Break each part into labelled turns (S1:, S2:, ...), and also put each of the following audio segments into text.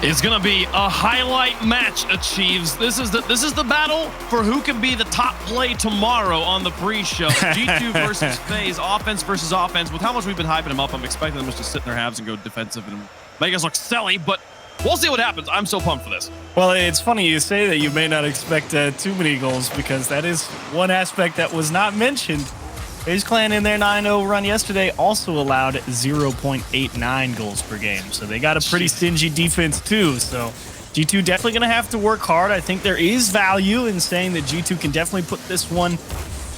S1: It's gonna be a highlight match achieves. This is the battle for who can be the top play tomorrow on the pre-show. G2 versus FaZe, offense versus offense. With how much we've been hyping them up, I'm expecting them just to sit in their halves and go defensive and make us look silly, but we'll see what happens. I'm so pumped for this.
S2: Well, it's funny you say that you may not expect too many goals, because that is one aspect that was not mentioned. FaZe Clan in their 9-0 run yesterday also allowed 0.89 goals per game. So they got a pretty stingy defense too. So G2 definitely going to have to work hard. I think there is value in saying that G2 can definitely put this one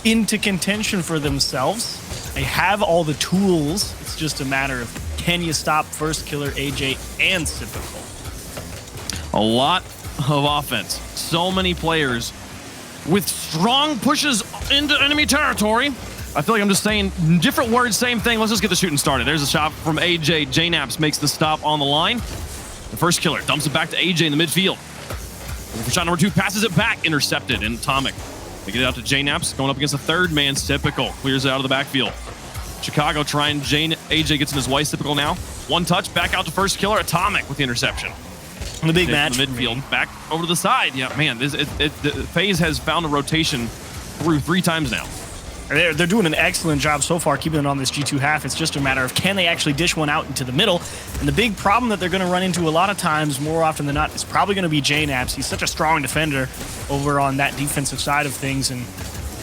S2: into contention for themselves. They have all the tools. It's just a matter of, can you stop First Killer, AJ, and Typical?
S1: A lot of offense. So many players with strong pushes into enemy territory. I feel like I'm just saying different words, same thing. Let's just get the shooting started. There's a shot from AJ. JNaps makes the stop on the line. The First Killer dumps it back to AJ in the midfield. For shot number 2, passes it back, intercepted, and Atomic. They get it out to JNaps, going up against the third man, Typical. Clears it out of the backfield. Chicago trying, AJ gets in his white, Typical now. One touch, back out to First Killer, Atomic with the interception.
S2: The big match.
S1: The midfield, back over to the side. Yeah, man, FaZe has found a rotation through 3 times now.
S2: They're doing an excellent job so far keeping it on this G2 half. It's just a matter of, can they actually dish one out into the middle? And the big problem that they're going to run into a lot of times, more often than not, is probably going to be JNaps. He's such a strong defender over on that defensive side of things, and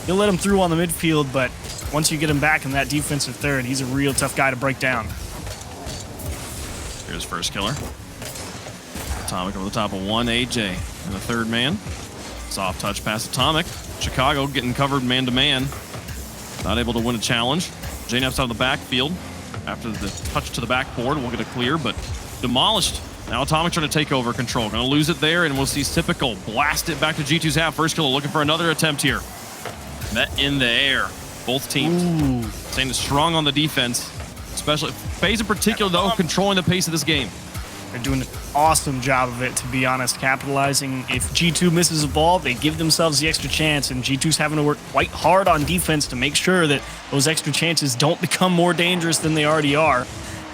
S2: you'll let him through on the midfield, but once you get him back in that defensive third, he's a real tough guy to break down.
S1: Here's First Killer. Atomic over the top of one, AJ and the third man. Soft touch past Atomic. Chicago getting covered man-to-man. Not able to win a challenge. JNaps out of the backfield. After the touch to the backboard, we'll get a clear, but demolished. Now Atomic trying to take over control. Gonna lose it there, and we'll see Typical blast it back to G2's half. First Killer looking for another attempt here. Met in the air. Both teams staying strong on the defense, especially FaZe in particular, though, controlling the pace of this game.
S2: They're doing an awesome job of it, to be honest, capitalizing. If G2 misses a ball, they give themselves the extra chance, and G2's having to work quite hard on defense to make sure that those extra chances don't become more dangerous than they already are.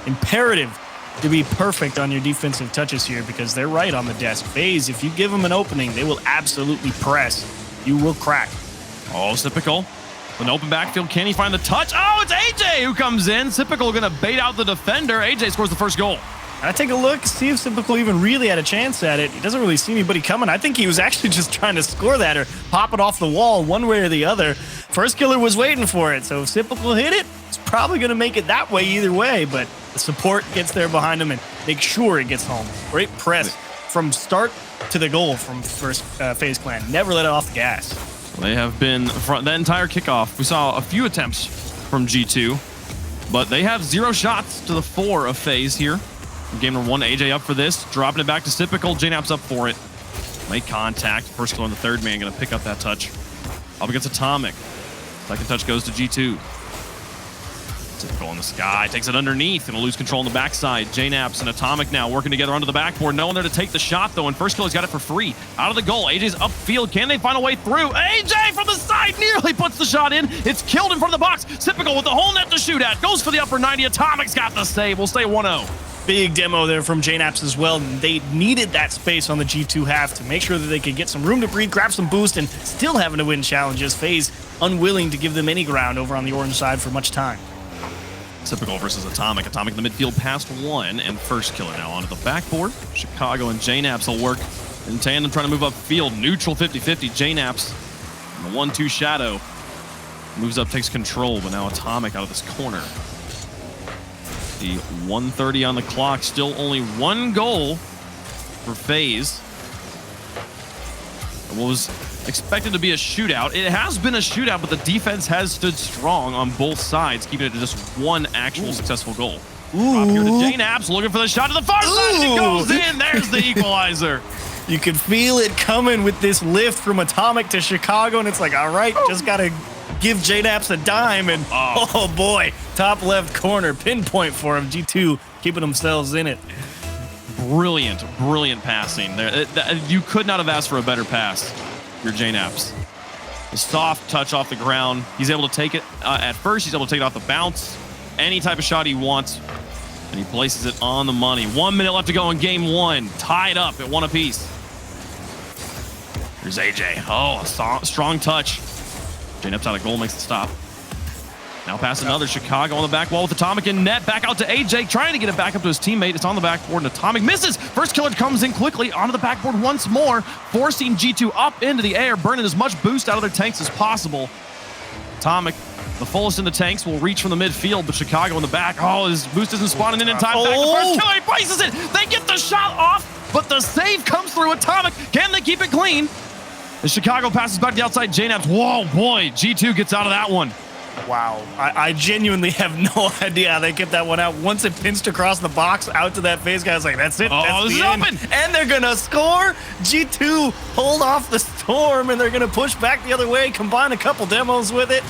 S2: Imperative to be perfect on your defensive touches here, because they're right on the desk. FaZe, if you give them an opening, they will absolutely press. You will crack.
S1: Oh, Typical. An open backfield. Can he find the touch? Oh, it's AJ who comes in. Typical going to bait out the defender. AJ scores the first goal.
S2: I take a look, see if Typical even really had a chance at it. He doesn't really see anybody coming. I think he was actually just trying to score that or pop it off the wall one way or the other. First Killer was waiting for it, so if Typical hit it, it's probably going to make it that way either way, but the support gets there behind him and make sure it gets home. Great press from start to the goal from FaZe Clan. Never let it off the gas.
S1: They have been front the entire kickoff. We saw a few attempts from G2, but they have 0 shots to the 4 of FaZe here. Game number 1, AJ up for this, dropping it back to Typical. JNaps up for it. Make contact. First Killer on the third man, going to pick up that touch. Up against Atomic. Second touch goes to G2. Typical in the sky, takes it underneath, going to lose control on the backside. JNaps and Atomic now working together onto the backboard. No one there to take the shot, though, and First Killer's got it for free. Out of the goal, AJ's upfield. Can they find a way through? AJ from the side nearly puts the shot in. It's killed in front of the box. Typical with the whole net to shoot at. Goes for the upper 90. Atomic's got the save. We'll stay 1-0.
S2: Big demo there from JNaps as well. They needed that space on the G2 half to make sure that they could get some room to breathe, grab some boost, and still having to win challenges. FaZe unwilling to give them any ground over on the orange side for much time.
S1: Typical versus Atomic. Atomic in the midfield past one, and First Killer now onto the backboard. Chicago and JNaps will work in tandem trying to move upfield. Neutral 50-50. JNaps in the 1-2 shadow. Moves up, takes control, but now Atomic out of this corner. The 1:30 on the clock, still only 1 goal for FaZe. What was expected to be a shootout. It has been a shootout, but the defense has stood strong on both sides, keeping it to just 1 actual successful goal. Drop here to JNaps, looking for the shot to the far side, and it goes in. There's the equalizer.
S2: You could feel it coming with this lift from Atomic to Chicago, and it's like, all right, just got to give JNaps a dime, and oh boy, top left corner, pinpoint for him. G2 keeping themselves in it.
S1: Brilliant, brilliant passing there. You could not have asked for a better pass, your JNaps. The soft touch off the ground. He's able to take it at first. He's able to take it off the bounce. Any type of shot he wants. And he places it on the money. 1 minute left to go in game one. Tied up at 1 apiece. Here's AJ. Oh, a strong touch. JNEP's out of goal, makes the stop. Now pass another. Chicago on the back wall with Atomic in net. Back out to AJ, trying to get it back up to his teammate. It's on the backboard, and Atomic misses. First killer comes in quickly onto the backboard once more, forcing G2 up into the air, burning as much boost out of their tanks as possible. Atomic, the fullest in the tanks, will reach from the midfield, but Chicago in the back. Oh, his boost isn't spawning in time. Back to first killer, he places it. They get the shot off, but the save comes through. Atomic, can they keep it clean? As Chicago passes back to the outside, JNAPs. Whoa, boy, G2 gets out of that one.
S2: Wow, I genuinely have no idea how they kept that one out. Once it pinched across the box out to that FaZe guy, I was like, that's it.
S1: Oh, this is open.
S2: And they're going to score. G2 hold off the storm, and they're going to push back the other way, combine a couple demos with it,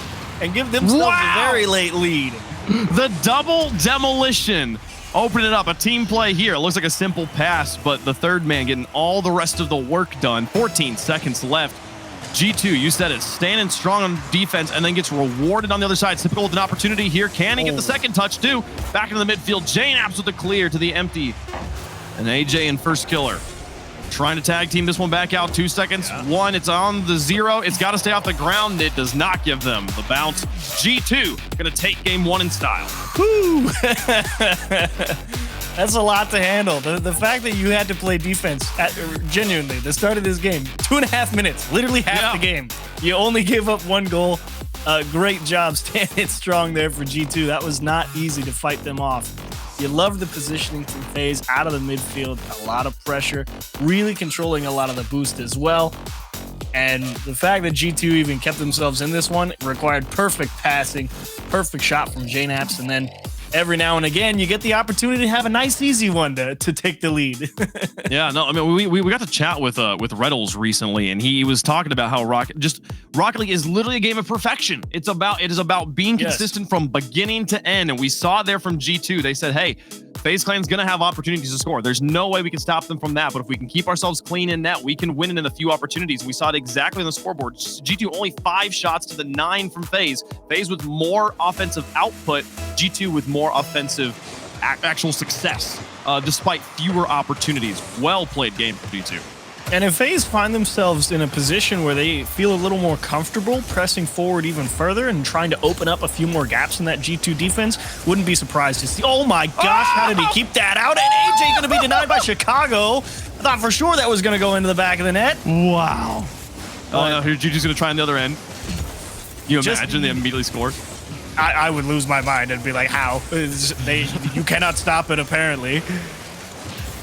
S2: and give themselves a very late lead.
S1: The double demolition. Open it up. A team play here. It looks like a simple pass, but the third man getting all the rest of the work done. 14 seconds left. G2, you said it, standing strong on defense and then gets rewarded on the other side. Typical with an opportunity here. Can he get the second touch too? Back into the midfield. JNAPs with the clear to the empty. And AJ in first killer. Trying to tag team this one back out. 2 seconds. One, it's on the 0. It's got to stay off the ground. It does not give them the bounce. G2 going to take game one in style.
S2: Woo! That's a lot to handle. The fact that you had to play defense at genuinely the start of this game, 2.5 minutes, literally half the game. You only gave up 1 goal. Great job standing strong there for G2. That was not easy to fight them off. You love the positioning from FaZe out of the midfield. A lot of pressure, really controlling a lot of the boost as well. And the fact that G2 even kept themselves in this one required perfect passing, perfect shot from JNAPs, and then every now and again, you get the opportunity to have a nice, easy one to take the lead.
S1: Yeah, no, I mean, we got to chat with Reddles recently, and he was talking about how Rocket League is literally a game of perfection. It is about being consistent from beginning to end, and we saw it there from G2. They said, hey, FaZe Clan's going to have opportunities to score. There's no way we can stop them from that, but if we can keep ourselves clean in net, we can win it in a few opportunities. We saw it exactly on the scoreboard. G2 only 5 shots to the 9 from FaZe. FaZe with more offensive output, G2 with more offensive actual success, despite fewer opportunities. Well played game for G2.
S2: And if FaZe find themselves in a position where they feel a little more comfortable pressing forward even further and trying to open up a few more gaps in that G2 defense, wouldn't be surprised to see. Oh my gosh, how did he keep that out? And AJ going to be denied by Chicago. I thought for sure that was going to go into the back of the net. Wow.
S1: Oh no, here G2's going to try on the other end. You imagine they immediately score?
S2: I would lose my mind and be like, how? You cannot stop it, apparently.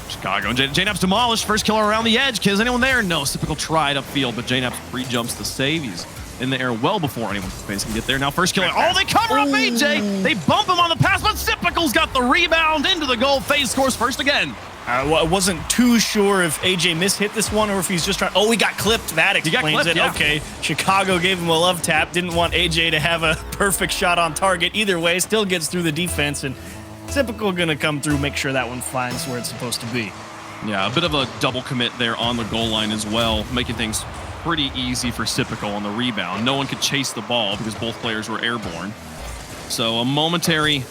S1: Chicago. JNAPs demolished. First killer around the edge. Is anyone there? No. Typical tried upfield, but JNAPs pre-jumps the save. He's in the air well before anyone can get there. Now first killer. Oh, they cover up AJ. They bump him on the pass, but Typical's got the rebound into the goal. FaZe scores first again.
S2: I wasn't too sure if AJ mishit this one or if he's just trying. Oh, he got clipped. That explains it. Yeah. Okay. Chicago gave him a love tap. Didn't want AJ to have a perfect shot on target. Either way, still gets through the defense, and Typical gonna come through, make sure that one finds where it's supposed to be.
S1: Yeah, a bit of a double commit there on the goal line as well, making things pretty easy for Typical on the rebound. No one could chase the ball because both players were airborne. So a momentary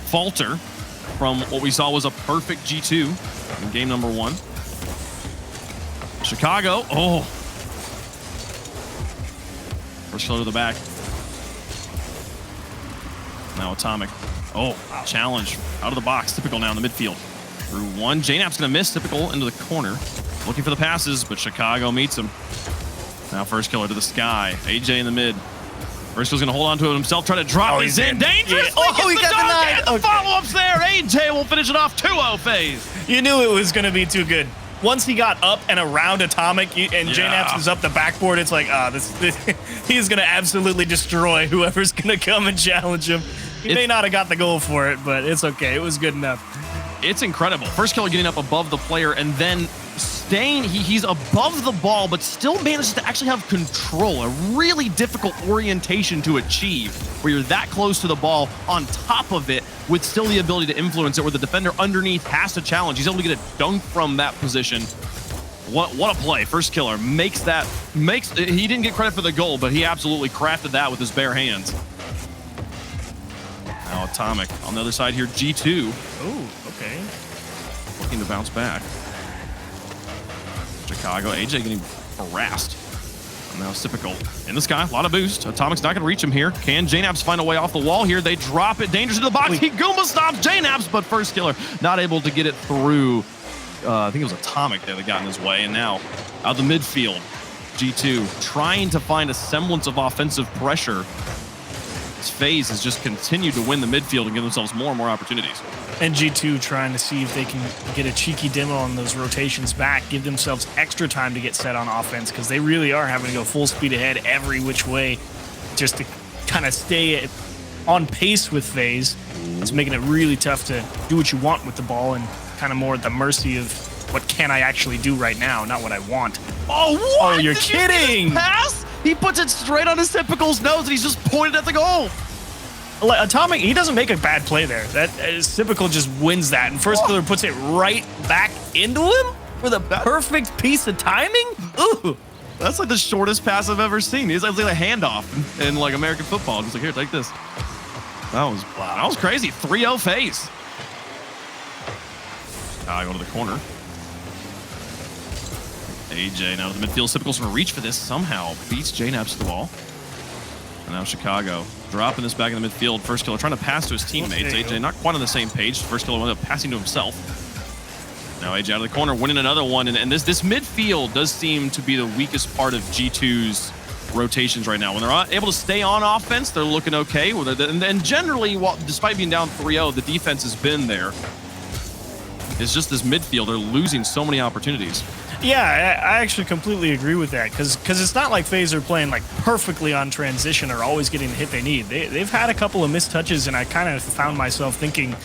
S1: falter from what we saw was a perfect G2 in game number 1. Chicago, first killer to the back. Now Atomic. Challenge out of the box. Typical now in the midfield. Through one. JNAP's going to miss Typical into the corner. Looking for the passes, but Chicago meets him. Now first killer to the sky. AJ in the mid. First killer's going to hold on to it himself. Try to drop. He's in. Dangerously
S2: he got denied.
S1: The follow-ups there. AJ will finish it off. 2-0 FaZe.
S2: You knew it was going to be too good. Once he got up and around Atomic and JNAPs is up the backboard, it's like, he's going to absolutely destroy whoever's going to come and challenge him. He may not have got the goal for it, but it's okay. It was good enough.
S1: It's incredible. First killer getting up above the player and then staying. He's above the ball, but still manages to actually have control. A really difficult orientation to achieve, where you're that close to the ball on top of it with still the ability to influence it, where the defender underneath has to challenge. He's able to get a dunk from that position. What a play. First killer he didn't get credit for the goal, but he absolutely crafted that with his bare hands. Now Now Atomic on the other side here, G2.
S2: Oh, okay.
S1: Looking to bounce back. Chicago, AJ getting harassed. And now Typical in the sky, a lot of boost. Atomic's not going to reach him here. Can JNAPS find a way off the wall here? They drop it, dangerous into the box. He Goomba stops JNAPS, but First Killer not able to get it through. I think it was Atomic there that got in his way. And now out the midfield, G2 trying to find a semblance of offensive pressure. This FaZe has just continued to win the midfield and give themselves more and more opportunities.
S2: And G2 trying to see if they can get a cheeky demo on those rotations back, give themselves extra time to get set on offense, because they really are having to go full speed ahead every which way just to kind of stay on pace with FaZe. It's making it really tough to do what you want with the ball and kind of more at the mercy of what can I actually do right now, not what I want.
S1: Oh, what?
S2: Oh, you're kidding!
S1: Pass? He puts it straight on his Typical's nose and he's just pointed at the goal.
S2: Atomic, he doesn't make a bad play there. That Typical just wins that, and First Killer puts it right back into him with a perfect piece of timing. Ooh,
S1: that's like the shortest pass I've ever seen. He's like a handoff in like American football. Just like, here, take this. That was crazy. 3-0 FaZe. I go to the corner. AJ now to the midfield. Typical's gonna reach for this. Somehow beats JNAPS to the wall. And now Chicago dropping this back in the midfield. First Killer trying to pass to his teammates. AJ not quite on the same page. First Killer ended up passing to himself. Now AJ out of the corner, winning another one. And this midfield does seem to be the weakest part of G2's rotations right now. When they're not able to stay on offense, they're looking okay. And generally, despite being down 3-0, the defense has been there. It's just this midfield. They're losing so many opportunities.
S2: Yeah, I actually completely agree with that, because it's not like FaZe are playing like perfectly on transition or always getting the hit they need. They've had a couple of missed touches, and I kind of found myself thinking,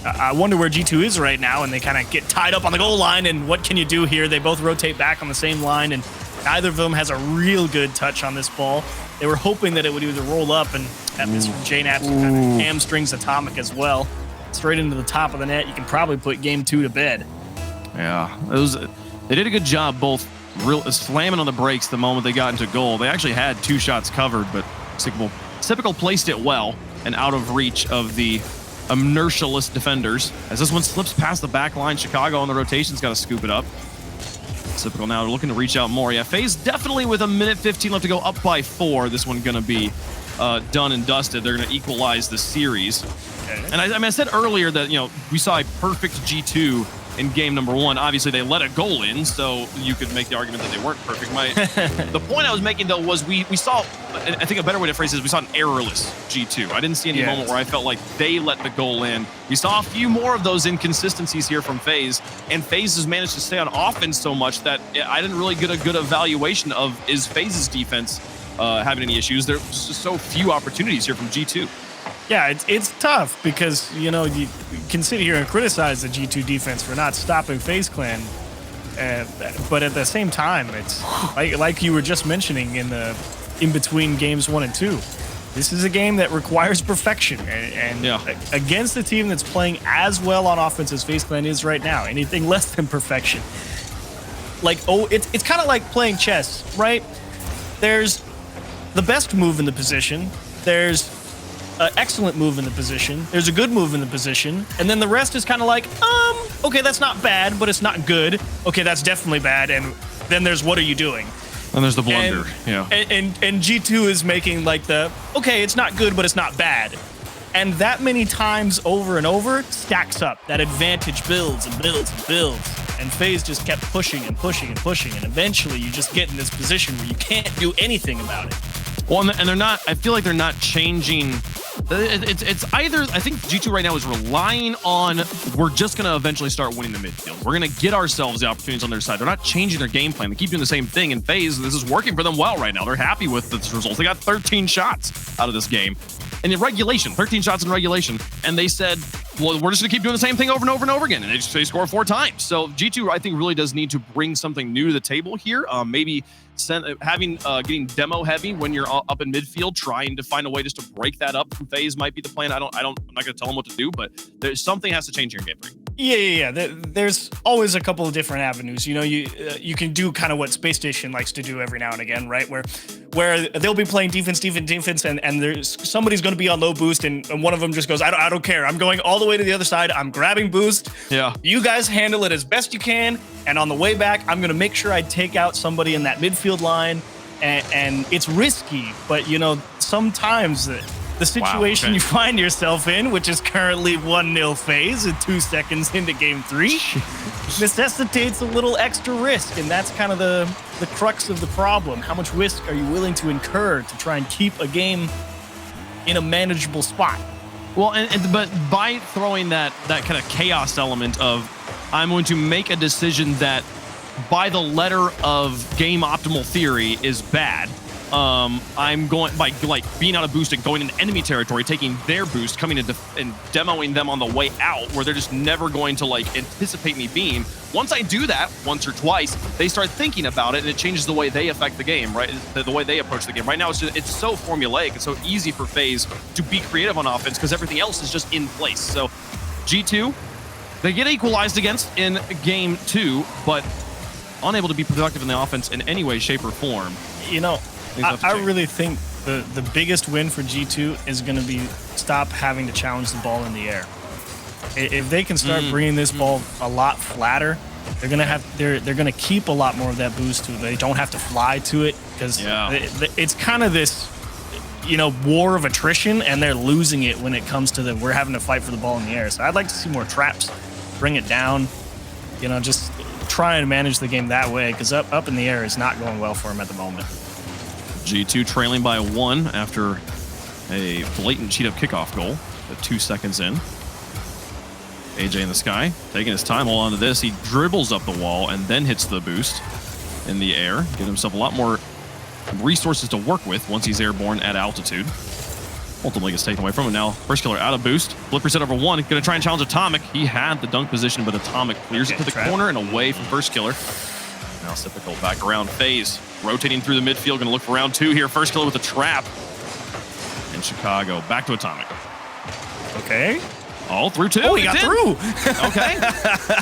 S2: I wonder where G2 is right now, and they kind of get tied up on the goal line, and what can you do here? They both rotate back on the same line, and neither of them has a real good touch on this ball. They were hoping that it would either roll up, and that means JNAPS kind of hamstrings Atomic as well. Straight into the top of the net. You can probably put game 2 to bed.
S1: Yeah, they did a good job both slamming on the brakes the moment they got into goal. They actually had 2 shots covered, but Typical placed it well and out of reach of the inertialist defenders. As this one slips past the back line, Chicago on the rotation's got to scoop it up. Typical now looking to reach out more. Yeah, FaZe definitely with a minute 15 left to go up by 4. This one going to be done and dusted. They're going to equalize the series. And I said earlier that, we saw a perfect G2 in game number 1. Obviously, they let a goal in, so you could make the argument that they weren't perfect. The point I was making, though, was we saw, I think a better way to phrase it is we saw an errorless G2. I didn't see any moment where I felt like they let the goal in. We saw a few more of those inconsistencies here from FaZe, and FaZe has managed to stay on offense so much that I didn't really get a good evaluation of, is FaZe's defense having any issues? There's just so few opportunities here from G2.
S2: Yeah, it's tough because, you can sit here and criticize the G2 defense for not stopping FaZe Clan, but at the same time, it's like you were just mentioning in between games 1 and 2. This is a game that requires perfection, and against a team that's playing as well on offense as FaZe Clan is right now, anything less than perfection. It's kind of like playing chess, right? There's the best move in the position. There's an excellent move in the position. There's a good move in the position. And then the rest is kind of like, okay, that's not bad, but it's not good. Okay, that's definitely bad. And then there's, what are you doing?
S1: And there's the blunder,
S2: And G2 is making like okay, it's not good, but it's not bad. And that many times over and over stacks up. That advantage builds and builds and builds. And FaZe just kept pushing and pushing and pushing. And eventually you just get in this position where you can't do anything about it.
S1: Well, and they're not, I feel like they're not changing. It's either, I think G2 right now is relying on, we're just going to eventually start winning the midfield. We're going to get ourselves the opportunities on their side. They're not changing their game plan. They keep doing the same thing. And FaZe, this is working for them well right now. They're happy with this results. They got 13 shots out of this game. And in regulation, 13 shots in regulation. And they said, well, we're just going to keep doing the same thing over and over and over again. And they score 4 times. So G2, I think, really does need to bring something new to the table here. Maybe getting demo heavy when you're up in midfield, trying to find a way just to break that up from FaZe might be the plan. I'm not going to tell them what to do, but there's something has to change here in game 3.
S2: Yeah. There's always a couple of different avenues. You know, you can do kind of what Space Station likes to do every now and again, right? Where they'll be playing defense, and there's somebody's going to be on low boost, and one of them just goes, I don't care. I'm going all the way to the other side. I'm grabbing boost.
S1: Yeah.
S2: You guys handle it as best you can, and on the way back, I'm going to make sure I take out somebody in that midfield line, and it's risky, but you know, sometimes the situation you find yourself in, which is currently 1-0 FaZe and 2 seconds into game 3, necessitates a little extra risk, and that's kind of the crux of the problem. How much risk are you willing to incur to try and keep a game in a manageable spot?
S1: Well, but by throwing that kind of chaos element of, I'm going to make a decision that by the letter of game optimal theory is bad. I'm going by like being out of boost and going into enemy territory, taking their boost, coming into and demoing them on the way out, where they're just never going to like anticipate me being. Once I do that once or twice, they start thinking about it, and it changes the way they affect the game, right? The way they approach the game. Right now, it's so formulaic and so easy for FaZe to be creative on offense because everything else is just in place. So G2, they get equalized against in game 2, but unable to be productive in the offense in any way, shape, or form.
S2: You know, I really think the biggest win for G2 is going to be stop having to challenge the ball in the air. If they can start bringing this ball a lot flatter, they're gonna keep a lot more of that boost to it. They don't have to fly to it because it's kind of this, you know, war of attrition, and they're losing it when it comes to we're having to fight for the ball in the air. So I'd like to see more traps, bring it down, you know, just try and manage the game that way, because up in the air is not going well for them at the moment.
S1: G2 trailing by 1 after a blatant cheat up kickoff goal at 2 seconds in. AJ in the sky, taking his time, hold on to this. He dribbles up the wall and then hits the boost in the air. Give himself a lot more resources to work with once he's airborne at altitude. Ultimately gets taken away from him. Now, first killer out of boost. Flip reset over 1. Gonna try and challenge Atomic. He had the dunk position, but Atomic clears it to the corner and away from first killer. Now Typical back around FaZe. Rotating through the midfield. Gonna look for round 2 here. First killer with a trap. In Chicago. Back to Atomic.
S2: Okay.
S1: All through 2.
S2: Oh, he got through.
S1: Okay.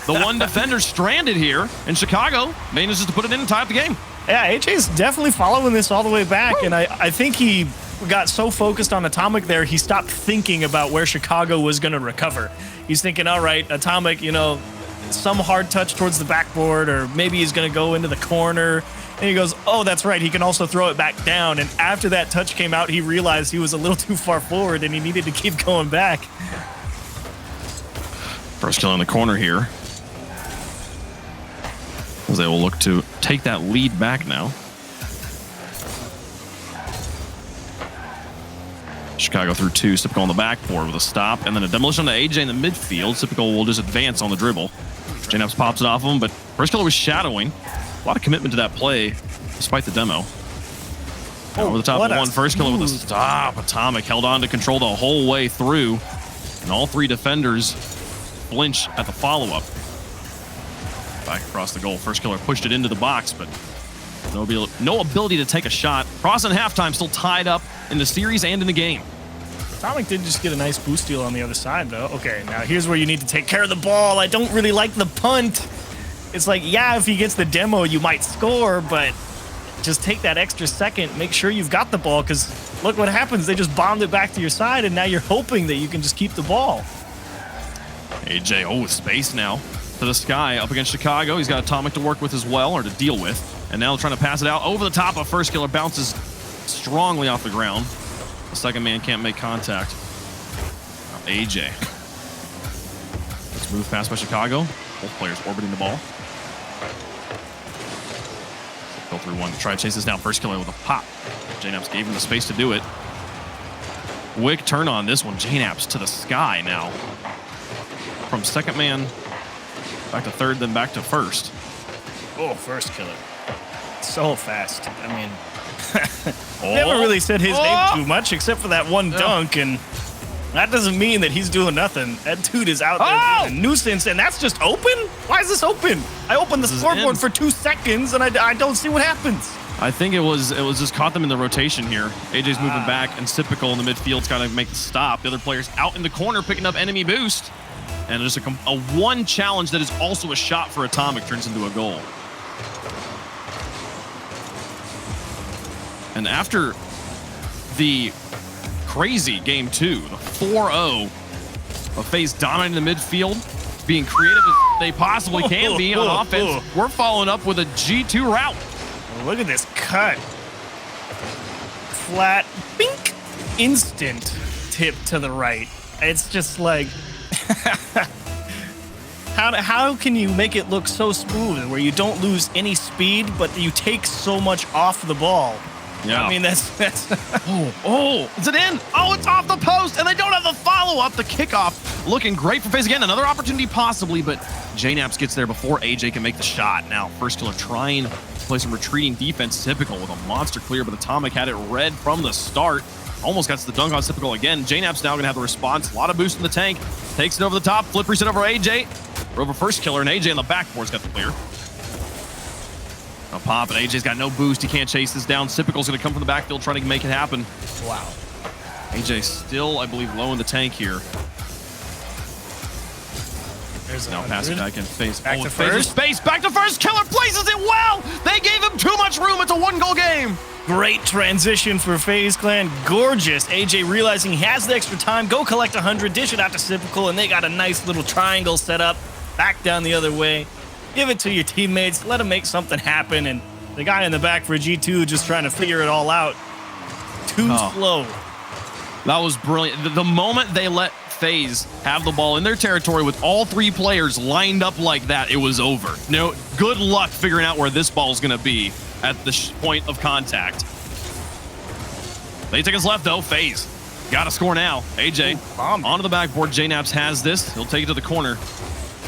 S1: The one defender stranded here in Chicago manages to put it in and tie up the game.
S2: Yeah, AJ's definitely following this all the way back, and I think he got so focused on Atomic there, he stopped thinking about where Chicago was going to recover. He's thinking, all right, Atomic, you know, some hard touch towards the backboard, or maybe he's going to go into the corner. And he goes, oh, that's right, he can also throw it back down. And after that touch came out, he realized he was a little too far forward and he needed to keep going back.
S1: First kill in the corner here, as they will look to take that lead back now. Chicago through 2, Typical on the backboard with a stop, and then a demolition on AJ in the midfield. Typical will just advance on the dribble. JNAPS pops it off of him, but first killer was shadowing. A lot of commitment to that play, despite the demo. Over the top of 1, first killer with a stop. Atomic held on to control the whole way through, and all 3 defenders flinch at the follow-up. Back across the goal. First killer pushed it into the box, but no ability to take a shot. Crossing halftime, still tied up in the series and in the game.
S2: Atomic did just get a nice boost steal on the other side, though. Okay, now here's where you need to take care of the ball. I don't really like the punt. It's like, yeah, if he gets the demo, you might score, but just take that extra second. Make sure you've got the ball, because look what happens. They just bombed it back to your side, and now you're hoping that you can just keep the ball.
S1: AJ, with space now to the sky up against Chicago. He's got Atomic to work with as well, or to deal with. And now trying to pass it out over the top of first killer. Bounces strongly off the ground. The second man can't make contact. Now AJ. Let's move past by Chicago. Both players orbiting the ball. Go through 1 to try to chase this down. First killer with a pop. JNAPS gave him the space to do it. Quick turn on this one. JNAPS to the sky now. From second man back to third, then back to first.
S2: Oh, first killer. So fast. I mean, never really said his name too much except for that one dunk, and that doesn't mean that he's doing nothing. That dude is out there being a nuisance, and that's just open? Why is this open? I opened the scoreboard for 2 seconds, and I don't see what happens.
S1: I think it was just caught them in the rotation here. AJ's moving back, and Typical in the midfield's got to make the stop. The other player's out in the corner picking up enemy boost. And just a one challenge that is also a shot for Atomic turns into a goal. And after the crazy game 2, the 4-0 of FaZe dominating the midfield, being creative as they possibly can be on offense, we're following up with a G2 route.
S2: Look at this cut. Flat, bink, instant tip to the right. It's just like, how can you make it look so smooth where you don't lose any speed, but you take so much off the ball?
S1: Yeah.
S2: I mean, that's
S1: oh, is it in? Oh, it's off the post, and they don't have the follow-up. The kickoff looking great for FaZe. Again, another opportunity possibly, but JNaps gets there before AJ can make the shot. Now, First Killer trying to play some retreating defense, Typical with a monster clear, but Atomic had it red from the start. Almost got to the dunk on Typical again. JNaps now going to have the response. A lot of boost in the tank. Takes it over the top. Flip reset over AJ. Over First Killer, and AJ on the backboard's got the clear. A pop, and AJ's got no boost. He can't chase this down. Typical's going to come from the backfield trying to make it happen.
S2: Wow.
S1: AJ still, I believe, low in the tank here.
S2: There's
S1: now passing back in FaZe.
S2: Back to First.
S1: Space. Back to First. Killer places it well. They gave him too much room. It's a one-goal game.
S2: Great transition for FaZe Clan. Gorgeous. AJ realizing he has the extra time. Go collect 100. Dish it out to Typical, and they got a nice little triangle set up. Back down the other way. Give it to your teammates. Let them make something happen. And the guy in the back for G2 just trying to figure it all out. Too slow.
S1: That was brilliant. The moment they let FaZe have the ball in their territory with all 3 players lined up like that, it was over. No, good luck figuring out where this ball is going to be at the point of contact. They take us left, though. FaZe got to score now. AJ onto the backboard. JNaps has this. He'll take it to the corner.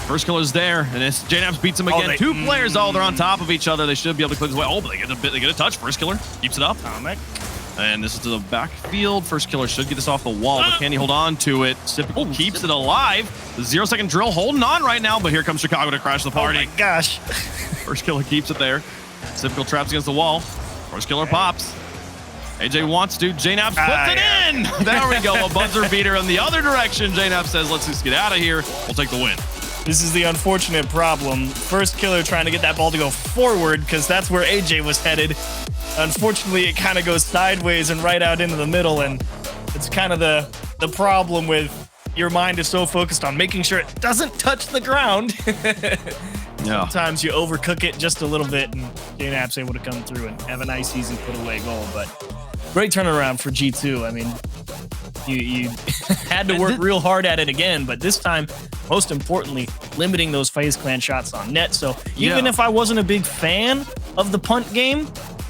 S1: First Killer's there, and JNaps beats him again. 2 players, they're on top of each other. They should be able to clear this way. Oh, but they get a touch. First Killer keeps it up.
S2: Atomic.
S1: And this is to the backfield. First Killer should get this off the wall, but can he hold on to it? Typical keeps it alive. The 0-second drill holding on right now, but here comes Chicago to crash the party.
S2: Oh my gosh.
S1: First Killer keeps it there. Typical traps against the wall. First Killer pops. AJ wants to. JNaps puts it in. There we go. A buzzer beater in the other direction. JNaps says, let's just get out of here. We'll take the win.
S2: This is the unfortunate problem. First Killer trying to get that ball to go forward because that's where AJ was headed. Unfortunately, it kind of goes sideways and right out into the middle, and it's kind of the problem with your mind is so focused on making sure it doesn't touch the ground. Sometimes you overcook it just a little bit, and JNap's able to come through and have a nice, easy put-away goal. But great turnaround for G2. I mean, you had to work real hard at it again, but this time, most importantly, limiting those FaZe Clan shots on net. So even if I wasn't a big fan of the punt game,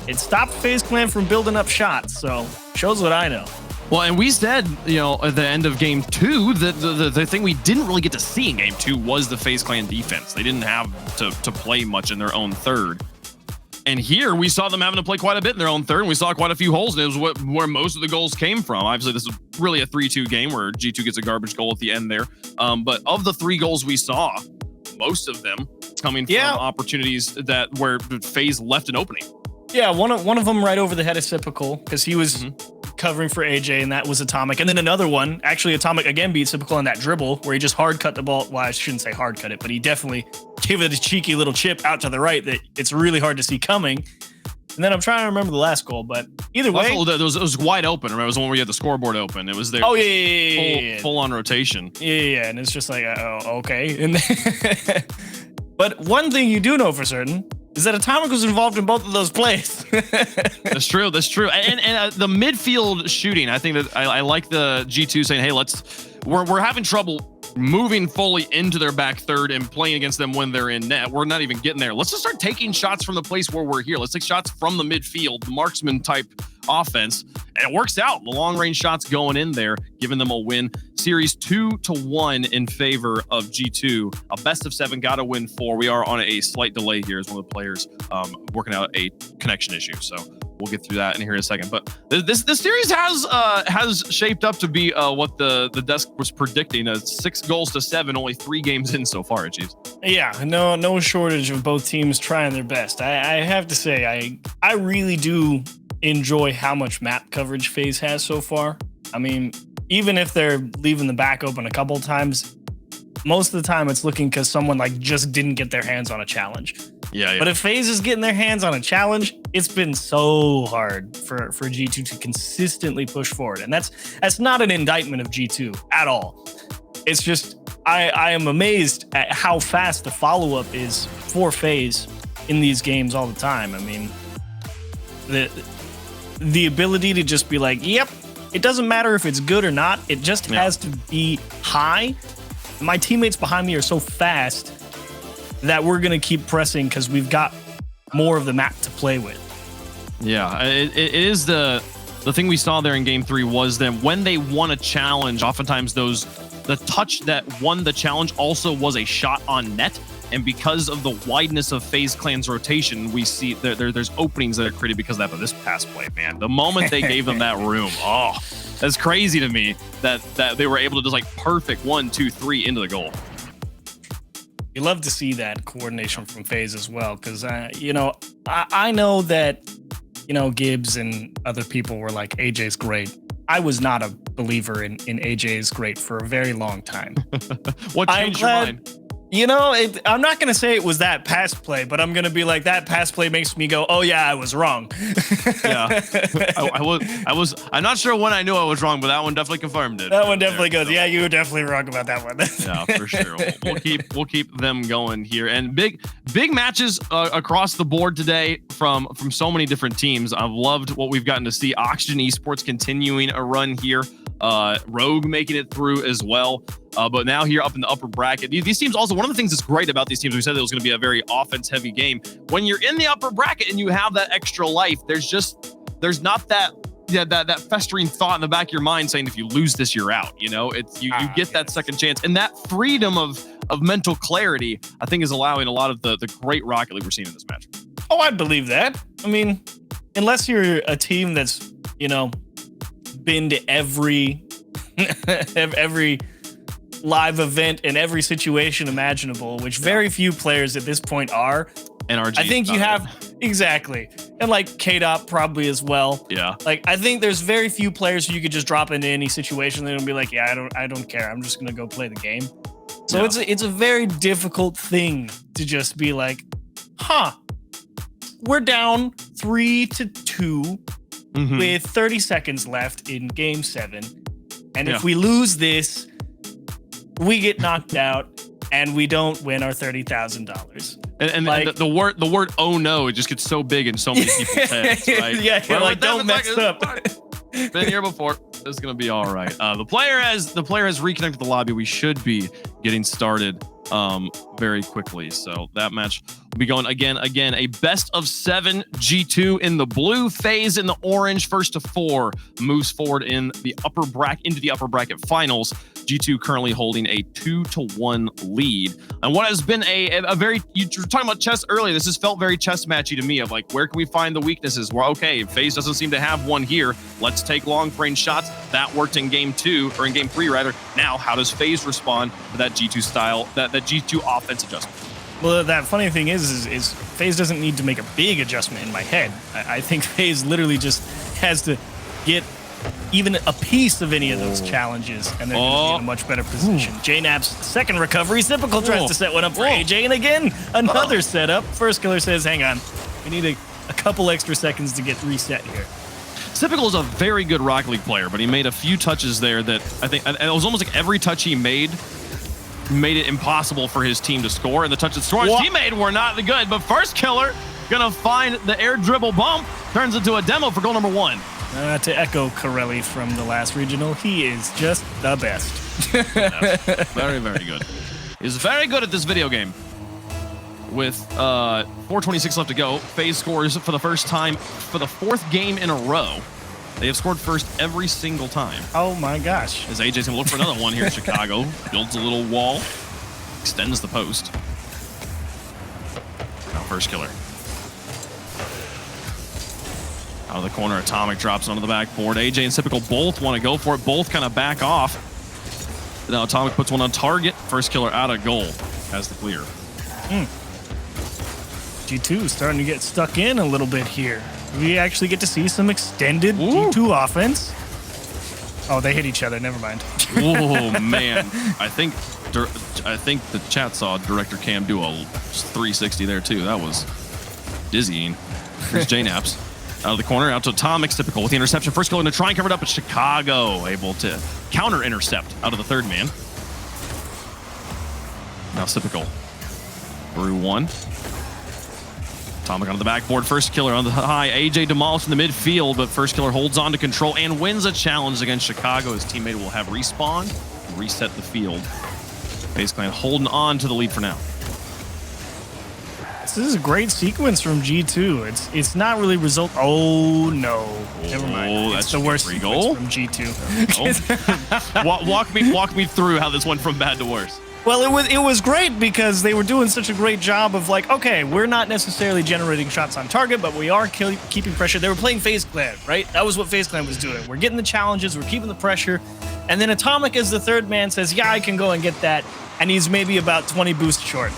S2: it stopped FaZe Clan from building up shots. So shows what I know.
S1: Well, and we said, at the end of game 2, that the thing we didn't really get to see in game 2 was the FaZe Clan defense. They didn't have to play much in their own third. And here we saw them having to play quite a bit in their own third, and we saw quite a few holes, and it was where most of the goals came from. Obviously, this is really a 3-2 game where G2 gets a garbage goal at the end there. But of the 3 goals we saw, most of them coming from opportunities where FaZe left an opening.
S2: Yeah, one of them right over the head of Typical because he was covering for AJ, and that was Atomic. And then another one, actually Atomic again beat Typical on that dribble where he just hard cut the ball. Well, I shouldn't say hard cut it, but he definitely gave it a cheeky little chip out to the right that it's really hard to see coming. And then I'm trying to remember the last goal, but either way.
S1: It was wide open. Remember, it was the one where you had the scoreboard open. It was there.
S2: Oh, yeah.
S1: Full on rotation.
S2: Yeah. And it's just like, okay. And then but one thing you do know for certain is that Atomic was involved in both of those plays.
S1: That's true. And the midfield shooting, I think that I like the G2 saying, hey, we're having trouble moving fully into their back third and playing against them when they're in net. We're not even getting there. Let's just start taking shots from the place where we're here. Let's take shots from the midfield, marksman type offense. And it works out. The long range shots going in there, giving them a win. Series 2-1 in favor of G2. A best of 7, got to win 4. We are on a slight delay here as one of the players working out a connection issue. So we'll get through that in here in a second. But this series has shaped up to be what the desk was predicting. 6-7, only 3 games in so far, Chiefs. Yeah,
S2: no shortage of both teams trying their best. I have to say, I really do enjoy how much map coverage FaZe has so far. I mean, even if they're leaving the back open a couple of times, most of the time it's looking because someone like just didn't get their hands on a challenge.
S1: Yeah.
S2: But if FaZe is getting their hands on a challenge, it's been so hard for G2 to consistently push forward. And that's not an indictment of G2 at all. It's just I am amazed at how fast the follow-up is for FaZe in these games all the time. I mean, the ability to just be like, yep, it doesn't matter if it's good or not. It just has to be high. My teammates behind me are so fast that we're going to keep pressing because we've got more of the map to play with.
S1: Yeah, it is the thing we saw there in game 3 was that when they won a challenge, oftentimes the touch that won the challenge also was a shot on net. And because of the wideness of FaZe Clan's rotation, we see there's openings that are created because of that. But this pass play, man, the moment they gave them that room, oh, that's crazy to me that they were able to just like perfect 1, 2, 3 into the goal.
S2: You love to see that coordination from FaZe as well, because you know, I know that, you know, Gibbs and other people were like, AJ's great. I was not a believer in AJ's great for a very long time.
S1: What changed your mind?
S2: You know, I'm not going to say it was that pass play, but I'm going to be like, that pass play makes me go, oh yeah, I was wrong.
S1: Yeah. I'm not sure when I knew I was wrong, but that one definitely confirmed it.
S2: That one definitely goes, yeah, you were definitely wrong about that one.
S1: Yeah, for sure. We'll keep them going here. And big matches across the board today from so many different teams. I've loved what we've gotten to see. Oxygen Esports continuing a run here. Rogue making it through as well. But now here up in the upper bracket, these teams also, one of the things that's great about these teams, we said it was going to be a very offense heavy game. When you're in the upper bracket and you have that extra life, there's not that festering thought in the back of your mind saying, if you lose this, you're out. You know, you get that second chance, and that freedom of mental clarity, I think, is allowing a lot of the great Rocket League we're seeing in this match.
S2: Oh, I believe that. I mean, unless you're a team that's, you know, been to every live event in every situation imaginable, which very few players at this point are. NRG, I think you have exactly, and like KDOT probably as well.
S1: Yeah,
S2: like I think there's very few players who you could just drop into any situation and be like, yeah, I don't care, I'm just gonna go play the game. So it's a very difficult thing to just be like, we're down 3-2 with 30 seconds left in game 7, and if we lose this, we get knocked out and we don't win our $30,000.
S1: And like, the word "oh no" it just gets so big in so many people's heads, right?
S2: Yeah, like don't mess up.
S1: Been here before. It's gonna be all right. The player has reconnected the lobby. We should be getting started very quickly. So that match will be going again. A best of 7 G2 in the blue, FaZe in the orange. First to 4 moves forward in the upper bracket into the upper bracket finals. G2 currently holding a 2-1 lead. And what has been a very, you were talking about chess earlier, this has felt very chess matchy to me of like, where can we find the weaknesses? Well, okay, FaZe doesn't seem to have one here. Let's take long range shots. That worked in game 2, or in game 3 rather. Now, how does FaZe respond to that G2 style, that G2 offense adjustment?
S2: Well, that funny thing is FaZe doesn't need to make a big adjustment in my head. I think FaZe literally just has to get even a piece of any of those challenges, and they're going to be in a much better position. JNAP's second recovery. Typical tries to set one up for AJ, and again, another setup. First killer says, hang on, we need a couple extra seconds to get reset here.
S1: Typical is a very good Rocket League player, but he made a few touches there that I think, and it was almost like every touch he made it impossible for his team to score, and the touches he made were not good. But first killer gonna find the air dribble bump, turns into a demo for goal number 1.
S2: To echo Corelli from the last regional, he is just the best.
S1: Very, very good. He's very good at this video game. With 4:26 left to go, FaZe scores for the first time for the 4th game in a row. They have scored first every single time.
S2: Oh my gosh.
S1: As AJ's gonna look for another one here in Chicago. Builds a little wall, extends the post. Now first killer. Out of the corner, Atomic drops onto the backboard. AJ and Typical both want to go for it. Both kind of back off. Now Atomic puts one on target. First killer out of goal. Has the clear.
S2: G2 starting to get stuck in a little bit here. We actually get to see some extended G2 offense. Oh, they hit each other. Never mind.
S1: Oh, man. I think I think the chat saw Director Cam do a 360 there too. That was dizzying. Here's JNaps out of the corner, out to Atomic. Typical with the interception. First kill in to try and cover it up, but Chicago able to counter intercept out of the third man. Now Typical through one. Atomic onto the backboard. First killer on the high. AJ demolished in the midfield, but first killer holds on to control and wins a challenge against Chicago. His teammate will have respawn and reset the field. FaZe Clan holding on to the lead for now.
S2: This is a great sequence from G2. It's not really result. Oh no, never mind. That's the worst sequence from G2.
S1: walk me through how this went from bad to worse.
S2: Well, it was great because they were doing such a great job of like, okay, we're not necessarily generating shots on target, but we are keeping pressure. They were playing FaZe Clan, right? That was what FaZe Clan was doing. We're getting the challenges, we're keeping the pressure, and then Atomic as the third man says, yeah, I can go and get that, and he's maybe about 20 boosts short.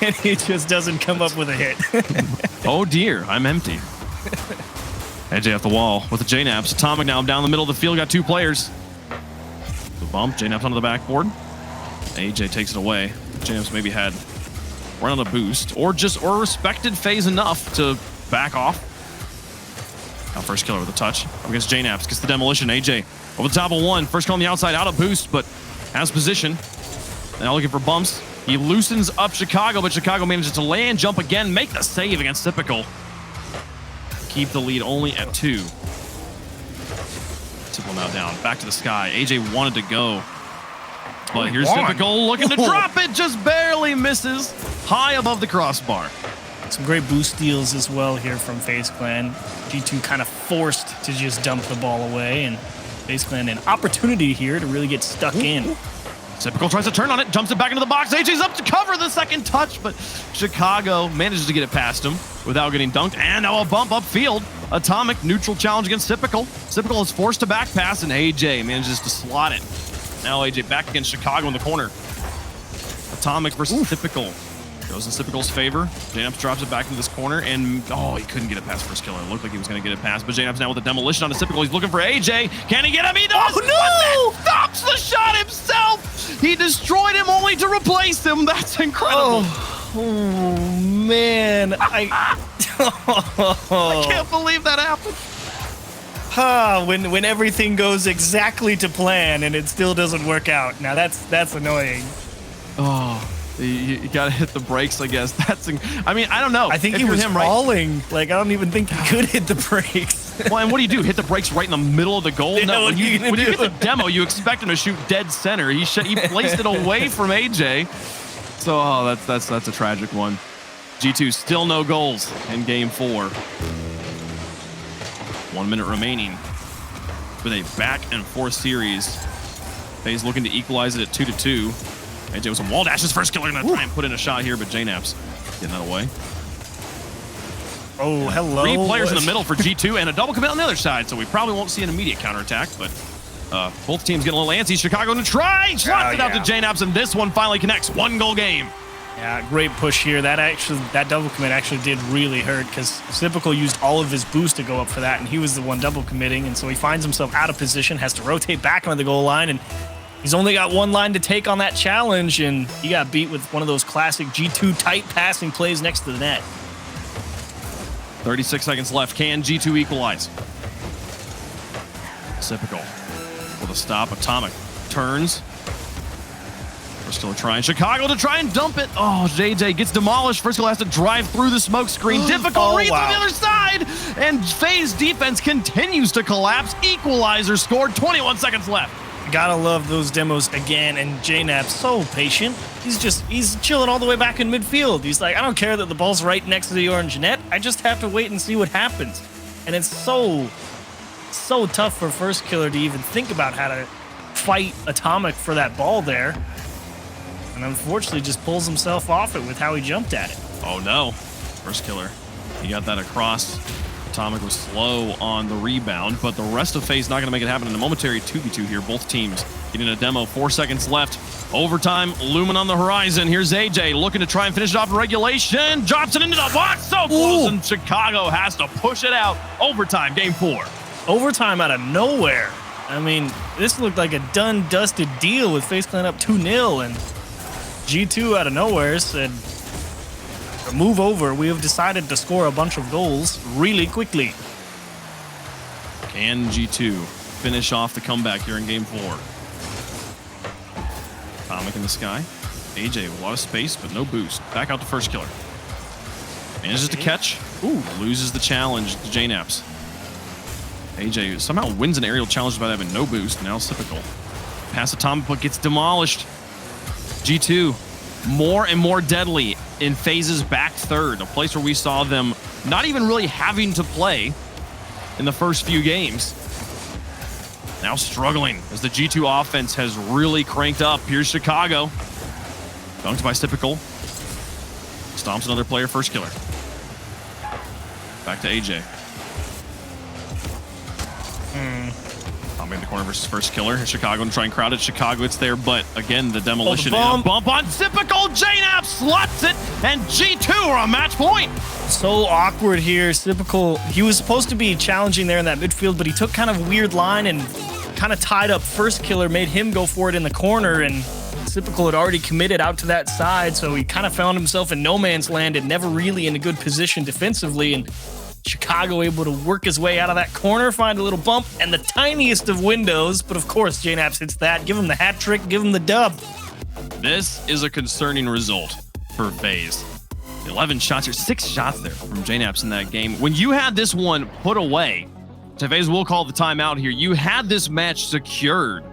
S2: And he just doesn't come up with a hit.
S1: Oh dear, I'm empty. AJ off the wall with the JNaps. Atomic now down the middle of the field, got two players. The bump, JNaps onto the backboard. AJ takes it away. JNaps maybe had run on a boost or respected FaZe enough to back off. Now first killer with a touch up against JNaps. Gets the demolition. AJ over the top of one. First kill on the outside, out of boost, but has position. Now looking for bumps. He loosens up Chicago, but Chicago manages to land, jump again, make the save against Typical. Keep the lead only at 2. Typical now down. Back to the sky. AJ wanted to go. But here's Typical looking to drop it, just barely misses. High above the crossbar.
S2: Some great boost steals as well here from FaZe Clan. G2 kind of forced to just dump the ball away, and FaZe Clan an opportunity here to really get stuck in.
S1: Typical tries to turn on it, jumps it back into the box. AJ's up to cover the second touch, but Chicago manages to get it past him without getting dunked. And now a bump upfield. Atomic neutral challenge against Typical. Typical is forced to back pass, and AJ manages to slot it. Now AJ back against Chicago in the corner. Atomic versus Typical. Goes in Typical's favor. JNaps drops it back into this corner, and he couldn't get it past first killer. It looked like he was going to get it past, but JNaps now with a demolition on the Typical. He's looking for AJ. Can he get him? He does!
S2: Oh, no!
S1: Stops the shot himself! He destroyed him only to replace him. That's incredible.
S2: Oh man. I
S1: can't believe that happened.
S2: When everything goes exactly to plan and it still doesn't work out. Now that's annoying.
S1: Oh. You gotta hit the brakes, I guess. I mean, I don't know.
S2: I think he was falling. Right? Like, I don't even think he could hit the brakes.
S1: Well, and what do? Hit the brakes right in the middle of the goal? No, when you get the demo, you expect him to shoot dead center. He placed it away from AJ. So, that's a tragic one. G2 still no goals in game 4. 1 minute remaining with a back and forth series. FaZe looking to equalize it at 2-2. AJ with some wall dashes. First killer gonna try and put in a shot here, but JNaps getting that away.
S2: Oh, hello.
S1: 3 players in the middle for G2 and a double commit on the other side, so we probably won't see an immediate counterattack, but both teams getting a little antsy. Chicago to try. Slots it out to JNaps, and this one finally connects. 1-goal game.
S2: Yeah, great push here. That double commit actually did really hurt because Typical used all of his boost to go up for that, and he was the one double committing, and so he finds himself out of position, has to rotate back onto the goal line, and he's only got one line to take on that challenge, and he got beat with one of those classic G2 tight passing plays next to the net.
S1: 36 seconds left. Can G2 equalize? Typical with a stop. Atomic turns. We're still trying. Chicago to try and dump it. Oh, JJ gets demolished. First has to drive through the smoke screen. Difficult read from the other side. And FaZe defense continues to collapse. Equalizer scored. 21 seconds left.
S2: Gotta love those demos again. And JNaps so patient. He's chilling all the way back in midfield. He's like, I don't care that the ball's right next to the orange net. I just have to wait and see what happens. And it's so tough for first killer to even think about how to fight Atomic for that ball there. And unfortunately just pulls himself off it with how he jumped at it.
S1: Oh no. First killer. He got that across. Atomic was slow on the rebound, but the rest of FaZe not going to make it happen in a momentary 2v2 here. Both teams getting a demo. 4 seconds left. Overtime looming on the horizon. Here's AJ looking to try and finish it off in regulation. Drops it into the box. So close, and Chicago has to push it out. Overtime, game 4.
S2: Overtime out of nowhere. I mean, this looked like a done, dusted deal with FaZe Clan up 2-0, and G2 out of nowhere said, move over. We have decided to score a bunch of goals really quickly.
S1: Can G2 finish off the comeback here in game 4? Atomic in the sky. AJ with a lot of space, but no boost. Back out to first killer. Manages to catch. Ooh, loses the challenge to JNaps. AJ somehow wins an aerial challenge by having no boost. Now typical. Pass Atomic, but gets demolished. G2, more and more deadly in FaZe's back third, a place where we saw them not even really having to play in the first few games. Now struggling as the G2 offense has really cranked up. Here's Chicago. Dunked by Typical. Stomps another player, first killer. Back to AJ. Tommy in the corner versus first killer. Chicago and try and crowd it. Chicago, it's there, but again, the demolition and a bump on Typical. JNap slots it, and G2 are on match point.
S2: So awkward here. Typical, he was supposed to be challenging there in that midfield, but he took kind of a weird line and kind of tied up first killer, made him go for it in the corner, and Typical had already committed out to that side, so he kind of found himself in no man's land and never really in a good position defensively, and Chicago able to work his way out of that corner, find a little bump, and the tiniest of windows, but of course JNaps hits that, give him the hat trick, give him the dub.
S1: This is a concerning result for FaZe. 11 shots here, 6 shots there from JNaps in that game. When you had this one put away, FaZe will call the timeout here, you had this match secured.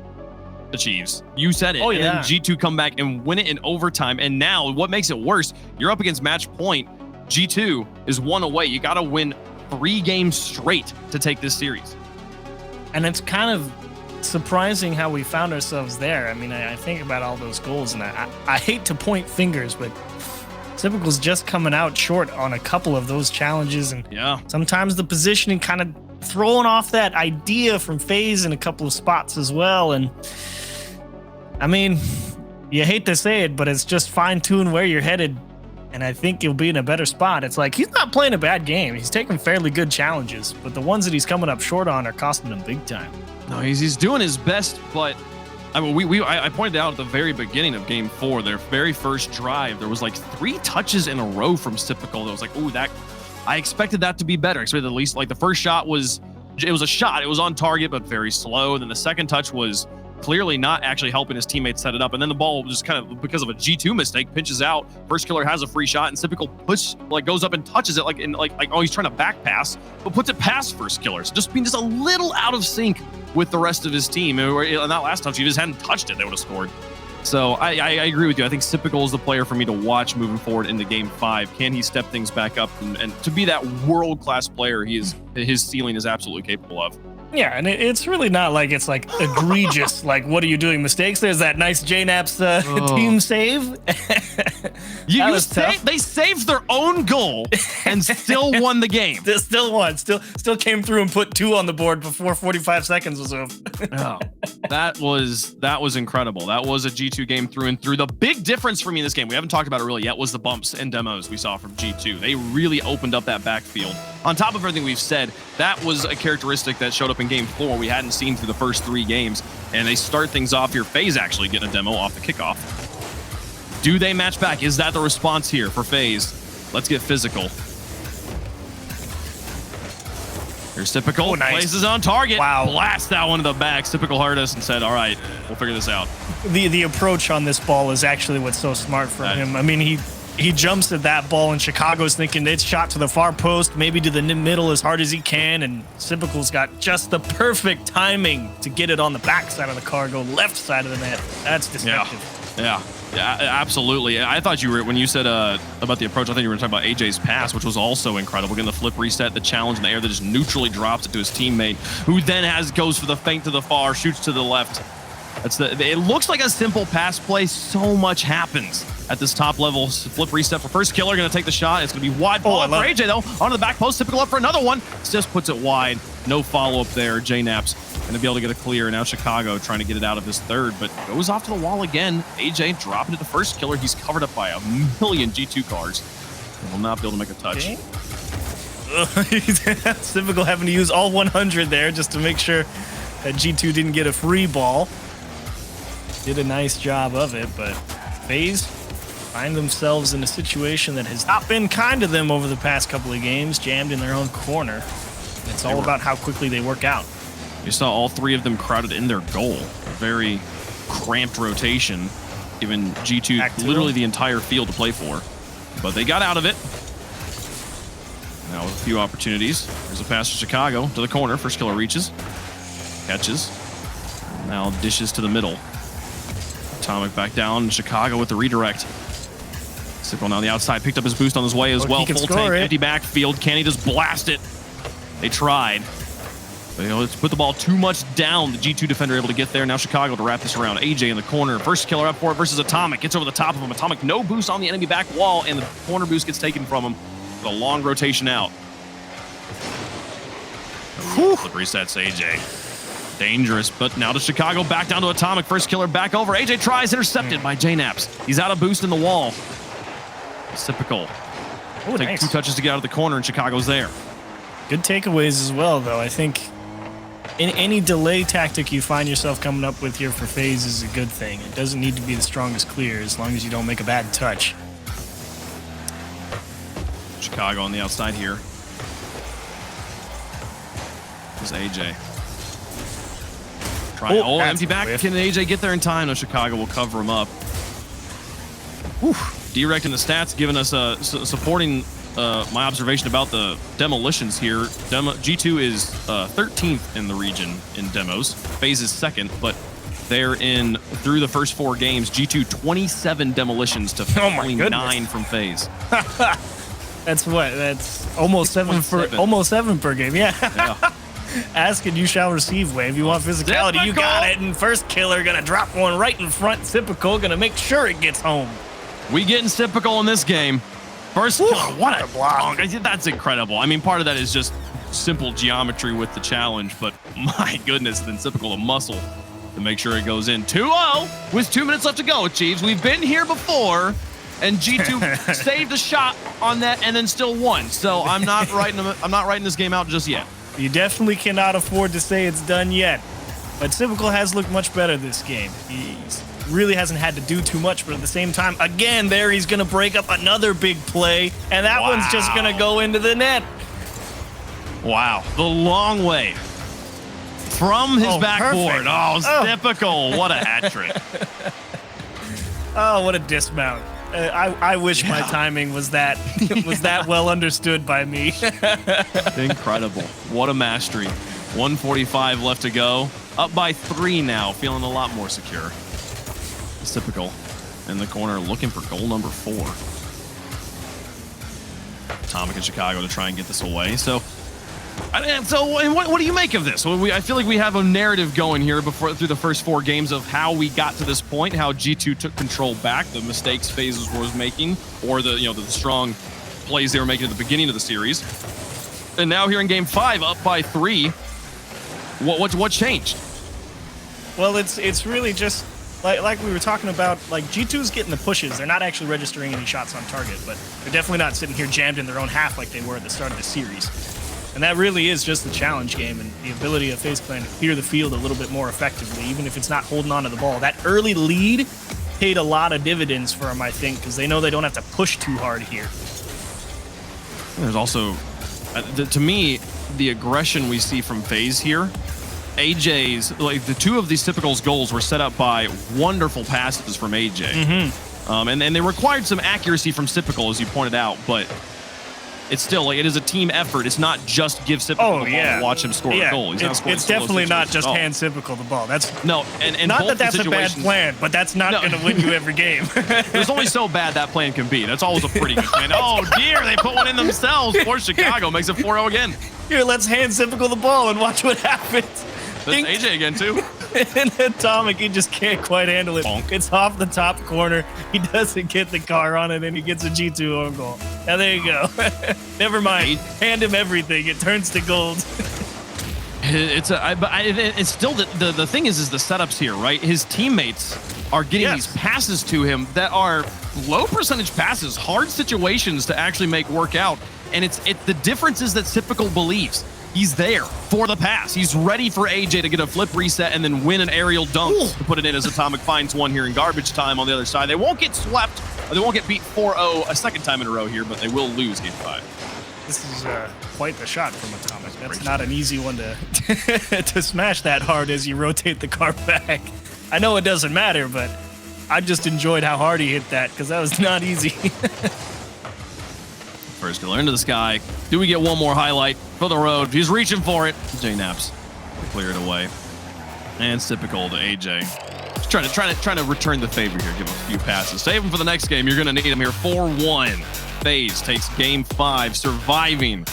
S1: The Chiefs. You said it.
S2: Oh, yeah.
S1: And then G2 come back and win it in overtime. And now what makes it worse, you're up against match point. G2 is 1 away. You got to win 3 games straight to take this series.
S2: And it's kind of surprising how we found ourselves there. I mean, I think about all those goals, and I hate to point fingers, but Typical's just coming out short on a couple of those challenges. And
S1: yeah,
S2: sometimes the positioning kind of throwing off that idea from FaZe in a couple of spots as well. And I mean, you hate to say it, but it's just fine-tune where you're headed, and I think you'll be in a better spot. It's like he's not playing a bad game. He's taking fairly good challenges, but the ones that he's coming up short on are costing him big time.
S1: No, he's doing his best, but I mean, I pointed out at the very beginning of game 4, their very first drive, there was like 3 touches in a row from Typical. That was like, ooh, that I expected that to be better. I expected at least like the first shot was a shot. It was on target, but very slow. Then the second touch was clearly not actually helping his teammates set it up. And then the ball just kind of, because of a G2 mistake, pinches out. First killer has a free shot, and Typical goes up and touches it like oh, he's trying to back pass, but puts it past first killer. So just being just a little out of sync with the rest of his team. And that last touch, he just hadn't touched it, they would have scored. So I agree with you. I think Typical is the player for me to watch moving forward into game 5. Can he step things back up and to be that world-class player his ceiling is absolutely capable of?
S2: Yeah, and it's really not like it's like egregious, like, what are you doing, mistakes? There's that nice JNaps team save.
S1: They saved their own goal and still won the game.
S2: Still won. Still came through and put 2 on the board before 45 seconds was over.
S1: Oh, that was incredible. That was a G2 game through and through. The big difference for me in this game, we haven't talked about it really yet, was the bumps and demos we saw from G2. They really opened up that backfield. On top of everything we've said, that was a characteristic that showed up in game 4 we hadn't seen through the first 3 games, and they start things off here. FaZe actually getting a demo off the kickoff. Do they match back? Is that the response here for FaZe? Let's get physical. Here's Typical.
S2: Oh, nice.
S1: Places on target.
S2: Wow.
S1: Blast that one to the back. Typical heard us and said, all right, we'll figure this out.
S2: The approach on this ball is actually what's so smart from him. I mean, he jumps at that ball, and Chicago's thinking it's shot to the far post, maybe to the middle as hard as he can, and Typical's got just the perfect timing to get it on the back side of the car, go left side of the net. That's deceptive.
S1: Yeah, absolutely. I thought you were, when you said about the approach, I thought you were talking about AJ's pass, which was also incredible. Getting the flip reset, the challenge in the air that just neutrally drops it to his teammate, who then goes for the feint to the far, shoots to the left. It looks like a simple pass play. So much happens at this top level. Flip reset for first killer, going to take the shot. It's going to be wide ball for AJ though. Onto the back post, Typical up for another one. Just puts it wide. No follow up there. JNaps going to be able to get a clear. Now Chicago trying to get it out of his third, but goes off to the wall again. AJ dropping it to first killer. He's covered up by a million G2 cars. And will not be able to make a touch.
S2: Okay. Typical having to use all 100 there just to make sure that G2 didn't get a free ball. Did a nice job of it, but FaZe find themselves in a situation that has not been kind to them over the past couple of games, jammed in their own corner. And it's all about how quickly they work out.
S1: You saw all three of them crowded in their goal. A very cramped rotation, giving G2 literally the entire field to play for. But they got out of it. Now with a few opportunities. There's a pass to Chicago to the corner. First killer reaches. Catches. Now dishes to the middle. Atomic back down. Chicago with the redirect. Sipple on the outside. Picked up his boost on his way as well. Full tank, empty backfield. Can he just blast it? They tried. But let's put the ball too much down. The G2 defender able to get there. Now Chicago to wrap this around. AJ in the corner. First killer up for it versus Atomic. Gets over the top of him. Atomic no boost on the enemy back wall, and the corner boost gets taken from him. With a long rotation out. Flip resets AJ. Dangerous, but now to Chicago. Back down to Atomic. First killer back over. AJ tries. Intercepted by JNaps. He's out of boost in the wall. Typical. Take 2 touches to get out of the corner, and Chicago's there.
S2: Good takeaways as well, though. I think in any delay tactic you find yourself coming up with here for FaZe is a good thing. It doesn't need to be the strongest clear as long as you don't make a bad touch.
S1: Chicago on the outside here. This is AJ. Empty back. Can AJ get there in time? No, Chicago will cover him up. Direct in the stats, giving us supporting my observation about the demolitions here. G2 is 13th in the region in demos. FaZe is 2nd, but they're in, through the first 4 games, G2 27 demolitions to only 9 from FaZe.
S2: That's what? That's almost 7 per game. Yeah. Ask and you shall receive, Wave. You want physicality, Typical. You got it. And first killer gonna drop one right in front. Typical gonna make sure it gets home.
S1: We getting Typical in this game. First killer, what a block. That's incredible. I mean, part of that is just simple geometry with the challenge, but my goodness, then Typical a muscle to make sure it goes in. 2-0 with 2 minutes left to go, Chiefs. We've been here before, and G2 saved a shot on that and then still won. So I'm not writing this game out just yet.
S2: You definitely cannot afford to say it's done yet. But Typical has looked much better this game. He really hasn't had to do too much, but at the same time, again, there he's going to break up another big play, and that one's just going to go into the net.
S1: Wow. The long way from his backboard. Typical. What a hat trick.
S2: Oh, what a dismount. I wish my timing was that well understood by me.
S1: Incredible. What a mastery. 1:45 left to go. Up by 3 now. Feeling a lot more secure. It's Typical in the corner looking for goal number 4. Atomic in Chicago to try and get this away. So what do you make of this? I feel like we have a narrative going here through the first 4 games of how we got to this point, how G2 took control back, the mistakes FaZe was making, or the strong plays they were making at the beginning of the series. And now here in game 5, up by 3, what changed?
S2: Well, it's really just like we were talking about, like G2's getting the pushes. They're not actually registering any shots on target, but they're definitely not sitting here jammed in their own half like they were at the start of the series. And that really is just the challenge game and the ability of FaZe Clan to clear the field a little bit more effectively, even if it's not holding on to the ball. That early lead paid a lot of dividends for them, I think, because they know they don't have to push too hard here.
S1: There's also, to me, the aggression we see from FaZe here. AJ's, like the 2 of these Typical's goals were set up by wonderful passes from AJ. And they required some accuracy from Typical, as you pointed out, but it's still like it is a team effort. It's not just give Typical the ball and watch him score a goal.
S2: It's definitely not just hand Typical the ball. That's
S1: and
S2: not that's a bad plan, but that's not going to win you every game.
S1: There's only so bad that plan can be. That's always a pretty good plan. Oh dear, they put one in themselves. Poor Chicago makes it 4-0 again.
S2: Here, let's hand Typical the ball and watch what happens.
S1: That's AJ again too.
S2: And Atomic, he just can't quite handle it. Bonk. It's off the top corner. He doesn't get the car on it, and he gets a G2 own goal. Now there you go. Never mind. Hand him everything. It turns to gold.
S1: It's still the thing is the setups here, right? His teammates are getting these passes to him that are low percentage passes, hard situations to actually make work out. And the difference is that Typical believes. He's there for the pass. He's ready for AJ to get a flip reset and then win an aerial dunk to put it in as Atomic finds one here in garbage time on the other side. They won't get swept They won't get beat 4-0 a second time in a row here, but they will lose game 5.
S2: This is quite the shot from Atomic. That's not an easy one to to smash that hard as you rotate the car back. I know it doesn't matter, but I just enjoyed how hard he hit that because that was not easy.
S1: First killer into the sky. Do we get one more highlight for the road? He's reaching for it. JNaps clear it away. And it's typical to AJ. Just trying to return the favor here. Give him a few passes. Save him for the next game. You're going to need him here. 4-1. FaZe takes game 5, surviving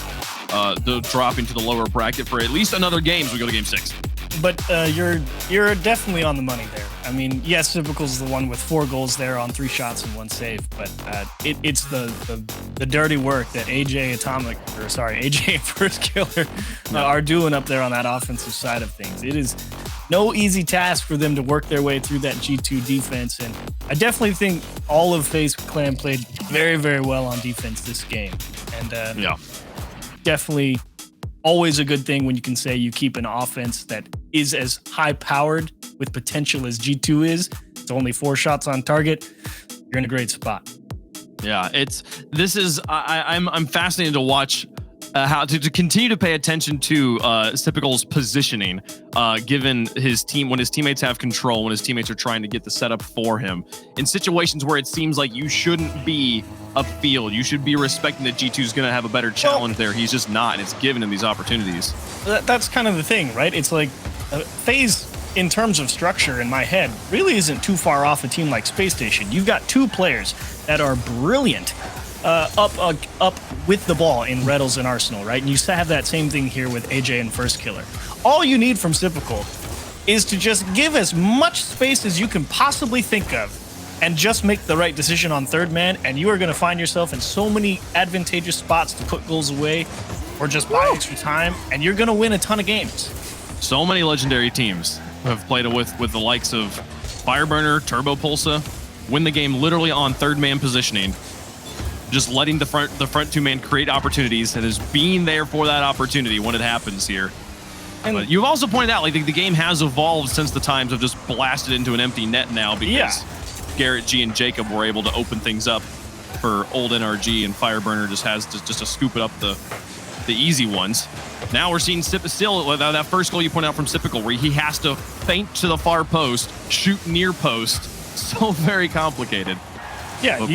S1: dropping to the lower bracket for at least another game as we go to game 6.
S2: But you're definitely on the money there. I mean, yes, Typical's the one with 4 goals there on 3 shots and 1 save, but it's the dirty work that AJ and First Killer are doing up there on that offensive side of things. It is no easy task for them to work their way through that G2 defense, and I definitely think all of FaZe Clan played very, very well on defense this game, and definitely always a good thing when you can say you keep an offense that is as high-powered with potential as G2 is. It's only 4 shots on target. You're in a great spot.
S1: Yeah, I'm fascinated to watch how to continue to pay attention to Typical's positioning, given his team, when his teammates have control, when his teammates are trying to get the setup for him. In situations where it seems like you shouldn't be upfield, you should be respecting that G2 is going to have a better challenge there. He's just not, and it's giving him these opportunities.
S2: That's kind of the thing, right? It's like FaZe, in terms of structure in my head, really isn't too far off a team like Space Station. You've got 2 players that are brilliant up with the ball in Reddles and Arsenal, right? And you have that same thing here with AJ and First Killer. All you need from Typical is to just give as much space as you can possibly think of and just make the right decision on third man, and you are going to find yourself in so many advantageous spots to put goals away or just buy extra time, and you're going to win a ton of games.
S1: So many legendary teams have played with the likes of Fireburner, Turbo Pulsa, win the game literally on third man positioning, just letting the front 2 man create opportunities and is being there for that opportunity when it happens here. And but you've also pointed out, like, the game has evolved since the times of just blasted into an empty net now, because Garrett G and Jacob were able to open things up for old NRG, and Fireburner just has just to scoop it up the easy ones. Now we're seeing still that first goal you point out from Typical, where he has to feint to the far post, shoot near post. So very complicated.
S2: Yeah,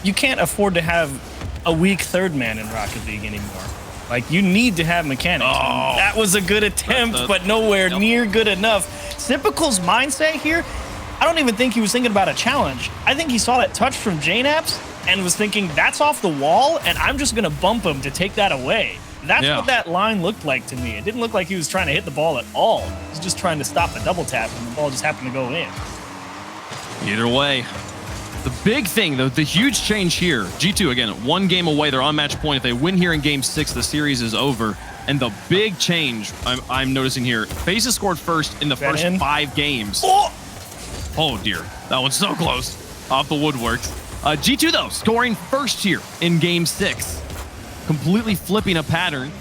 S2: you can't afford to have a weak third man in Rocket League anymore. Like, you need to have mechanics.
S1: Oh,
S2: that was a good attempt, but nowhere near good enough. Typical's mindset here, I don't even think he was thinking about a challenge. I think he saw that touch from JNaps and was thinking, that's off the wall, and I'm just going to bump him to take that away. That's what that line looked like to me. It didn't look like he was trying to hit the ball at all. He was just trying to stop a double tap, and the ball just happened to go in.
S1: Either way, the big thing, though, the huge change here, G2, again, 1 game away. They're on match point. If they win here in game 6, the series is over. And the big change I'm noticing here, FaZe has scored first in the first 5 games. Oh, dear. That one's so close. Off the woodworks. G2, though, scoring first here in game 6. Completely flipping a pattern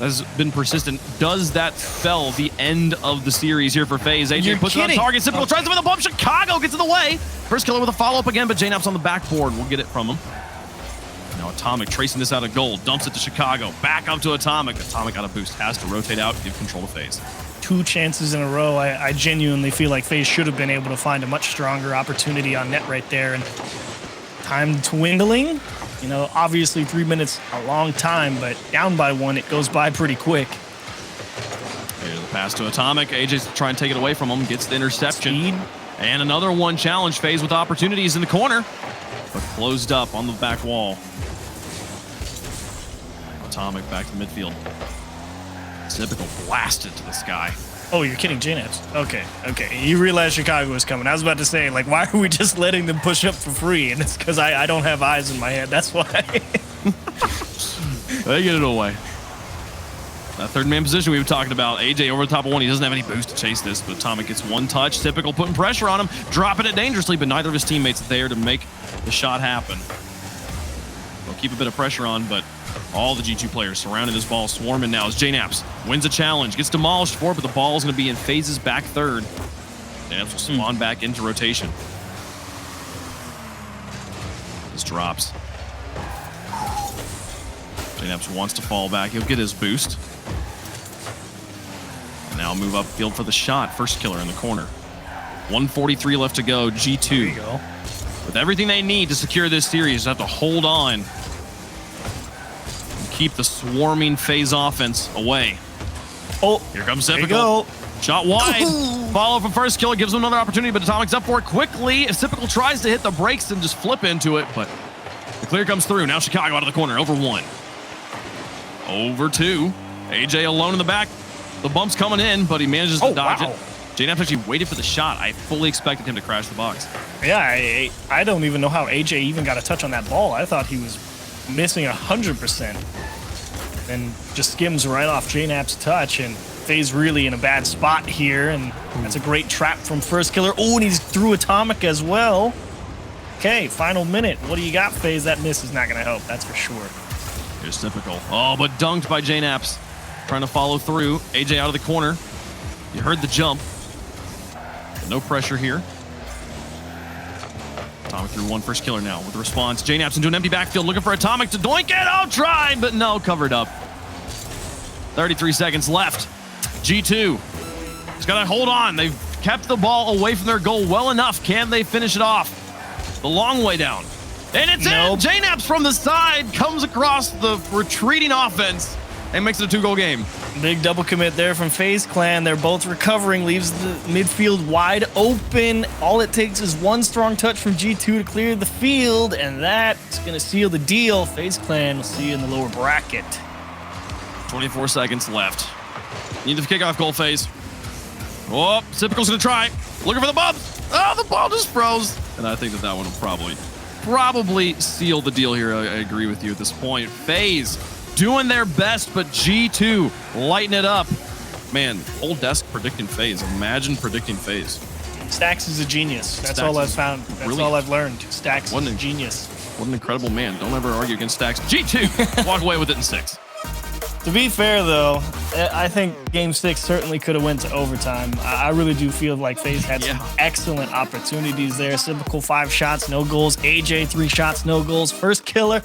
S1: has been persistent. Does that spell the end of the series here for FaZe? AJ puts it on target. Typical tries to win the bump. Chicago gets in the way. First Killer with a follow-up again, but JNap's on the backboard. We'll get it from him. Now Atomic tracing this out of goal. Dumps it to Chicago. Back up to Atomic. Atomic got a boost. Has to rotate out, give control to FaZe.
S2: 2 chances in a row. I genuinely feel like FaZe should have been able to find a much stronger opportunity on net right there. And time dwindling. You know, obviously 3 minutes, a long time, but down by 1, it goes by pretty quick.
S1: Here's the pass to Atomic. AJ's trying to take it away from him. Gets the interception.
S2: Speed.
S1: And another 1 challenge. FaZe with opportunities in the corner, but closed up on the back wall. Atomic back to the midfield. Typical blasted to the sky.
S2: Oh, you're kidding, JNaps. Okay. You realize Chicago was coming. I was about to say, like, why are we just letting them push up for free? And it's because I don't have eyes in my head. That's why.
S1: They get it away. That third man position we were talking about. AJ over the top of 1. He doesn't have any boost to chase this, but Atomic gets 1 touch. Typical putting pressure on him, dropping it dangerously, but neither of his teammates there to make the shot happen. They'll keep a bit of pressure on, but all the G2 players surrounding this ball, swarming now as JNaps wins a challenge, gets demolished for it, but the ball is going to be in FaZe's back third. JNaps will spawn back into rotation. drops. JNaps wants to fall back. He'll get his boost. And now move upfield for the shot. First killer in the corner. 143 left to go. G2.
S2: There you go.
S1: With everything they need to secure this series, they have to hold on and keep the swarming FaZe offense away.
S2: Oh,
S1: here comes
S2: there you
S1: Typical.
S2: go.
S1: Shot wide. Follow from first kill. Gives him another opportunity, but Atomic's up for it quickly. If Typical tries to hit the brakes and just flip into it, but the clear comes through. Now Chicago out of the corner. Over 1. Over 2. AJ alone in the back. The bump's coming in, but he manages to dodge it. JNaps actually waited for the shot. I fully expected him to crash the box.
S2: Yeah, I don't even know how AJ even got a touch on that ball. I thought he was missing 100%. And just skims right off JNap's touch, and FaZe really in a bad spot here, and that's a great trap from first killer. Oh, and he's through Atomic as well. Okay, final minute. What do you got, FaZe? That miss is not going to help, that's for sure.
S1: Here's Typical. Oh, but dunked by JNaps. Trying to follow through. AJ out of the corner. You heard the jump. No pressure here. Atomic through 1 first killer now with the response. JNaps into an empty backfield looking for Atomic to doink it. Oh, try, but no, covered up. 33 seconds left. G2 just got to hold on. They've kept the ball away from their goal well enough. Can they finish it off? The long way down. And it's in. JNaps from the side comes across the retreating offense and makes it a 2-goal game.
S2: Big double commit there from FaZe Clan. They're both recovering, leaves the midfield wide open. All it takes is 1 strong touch from G2 to clear the field, and that's going to seal the deal. FaZe Clan will see you in the lower bracket.
S1: 24 seconds left. Need the kickoff goal, FaZe. Oh, Typical's going to try. Looking for the bump. Oh, the ball just froze. And I think that one will probably seal the deal here. I agree with you at this point. FaZe doing their best, but G2 lighting it up. Man, old desk predicting FaZe. Imagine predicting FaZe.
S2: Stax is a genius. That's all I've found. That's all I've learned. Stax is a genius.
S1: What an incredible man. Don't ever argue against Stax. G2 walk away with it in 6.
S2: To be fair, though, I think Game 6 certainly could have went to overtime. I really do feel like FaZe had some excellent opportunities there. Typical 5 shots, no goals. AJ 3 shots, no goals. First killer